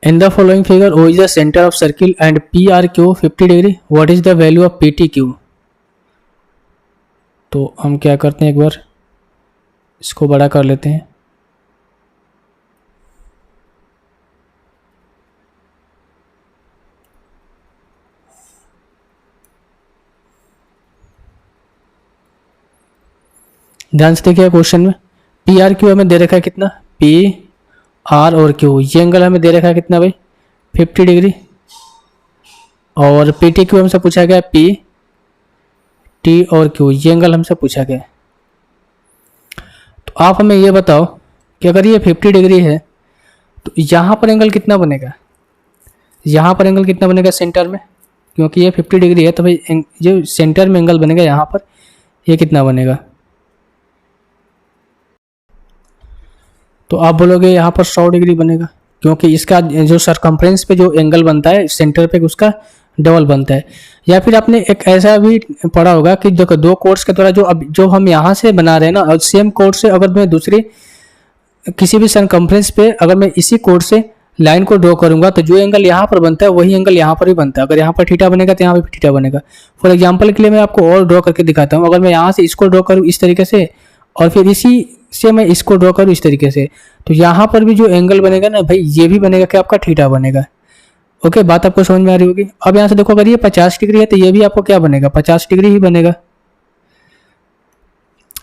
In the following figure O is the centre of circle and P R Q 50 degree, what is the value of P T Q. तो हम क्या करते हैं, एक बार इसको बड़ा कर लेते हैं। ध्यान से देखिए क्वेश्चन में पी आर क्यू हमें दे रखा है कितना, पी आर और क्यू, ये एंगल हमें दे रखा है कितना भाई 50 डिग्री। और पी टी क्यू हमसे पूछा गया पी टी और क्यू, ये एंगल हमसे पूछा गया। तो आप हमें ये बताओ कि अगर ये 50 डिग्री है तो यहाँ पर एंगल कितना बनेगा, यहाँ पर एंगल कितना बनेगा सेंटर में, क्योंकि ये 50 डिग्री है तो भाई जो सेंटर में एंगल बनेगा यहाँ पर ये कितना बनेगा। तो आप बोलोगे यहाँ पर 100 डिग्री बनेगा, क्योंकि इसका जो सरकमफ्रेंस पे जो एंगल बनता है सेंटर पे उसका डबल बनता है। या फिर आपने एक ऐसा भी पढ़ा होगा कि जो दो कोर्स के द्वारा जो हम यहाँ से बना रहे हैं ना, और सेम कोर्स से अगर मैं दूसरी किसी भी सरकमफ्रेंस पे अगर मैं इसी कोर्स से लाइन को ड्रॉ करूंगा तो जो एंगल यहाँ पर बनता है वही एंगल यहाँ पर भी बनता है। अगर यहाँ पर थीटा बनेगा तो यहाँ पर भी थीटा बनेगा। फॉर एग्जाम्पल के लिए मैं आपको और ड्रॉ करके दिखाता हूँ। अगर मैं यहाँ से इसको ड्रॉ करूँ इस तरीके से और फिर इसी से मैं इसको ड्रॉ करूँ इस तरीके से, तो यहाँ पर भी जो एंगल बनेगा ना भाई ये भी बनेगा कि आपका थीटा बनेगा। ओके, बात आपको समझ में आ रही होगी। अब यहाँ से देखो अगर ये 50 डिग्री है तो ये भी आपको क्या बनेगा 50 डिग्री ही बनेगा,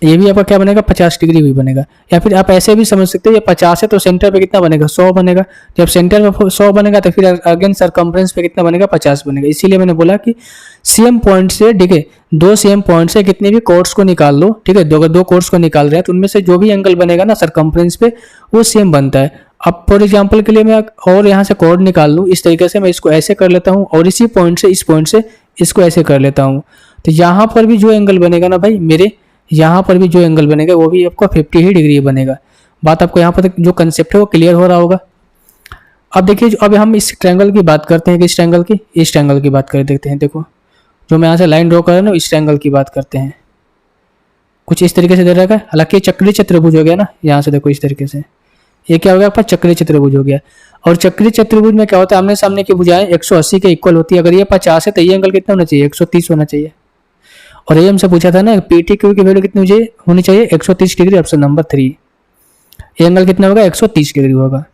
ये भी आपका क्या बनेगा 50 डिग्री भी बनेगा। या फिर आप ऐसे भी समझ सकते हो ये 50 है तो सेंटर पे कितना बनेगा 100 बनेगा। जब सेंटर में 100 बनेगा तो फिर अगेन सरकमफ्रेंस पे कितना बनेगा 50 बनेगा। इसीलिए मैंने बोला कि सेम पॉइंट से, ठीक है, दो सेम पॉइंट से कितने भी कोर्स को निकाल लो, ठीक है, अगर दो कोर्स को निकाल रहे हैं तो उनमें से जो भी एंगल बनेगा ना सरकमफ्रेंस पे वो सेम बनता है। अब फॉर एग्जाम्पल के लिए मैं और यहाँ से कोड निकाल लूँ इस तरीके से, मैं इसको ऐसे कर लेता हूँ और इसी पॉइंट से इस पॉइंट से इसको ऐसे कर लेता हूँ। तो यहाँ पर भी जो एंगल बनेगा ना भाई मेरे, यहाँ पर भी जो एंगल बनेगा वो भी आपको 50 ही डिग्री बनेगा। बात आपको यहाँ पर जो कंसेप्ट है वो क्लियर हो रहा होगा। अब देखिए अब हम इस ट्रायंगल की बात करते हैं, किस ट्रायंगल की, इस ट्रायंगल की बात कर देखते हैं। देखो जो मैं यहाँ से लाइन ड्रॉ कर रहा हूँ ना इस ट्रायंगल की बात करते हैं। कुछ इस तरीके से दे रखा है, हालांकि चक्रीय चतुर्भुज हो गया ना, यहाँ से देखो इस तरीके से ये क्या हो गया आपका चक्रीय चतुर्भुज हो गया। और चक्रीय चतुर्भुज में क्या होता है, आमने सामने की भुजाएं 180 के इक्वल होती है। अगर ये 50 है तो ये एंगल कितना होना चाहिए 130 होना चाहिए। और ये हमसे पूछा था ना पीटी क्यू की वैल्यू कितनी होनी चाहिए 130 डिग्री, ऑप्शन नंबर 3। ये एंगल कितना होगा 130 डिग्री होगा।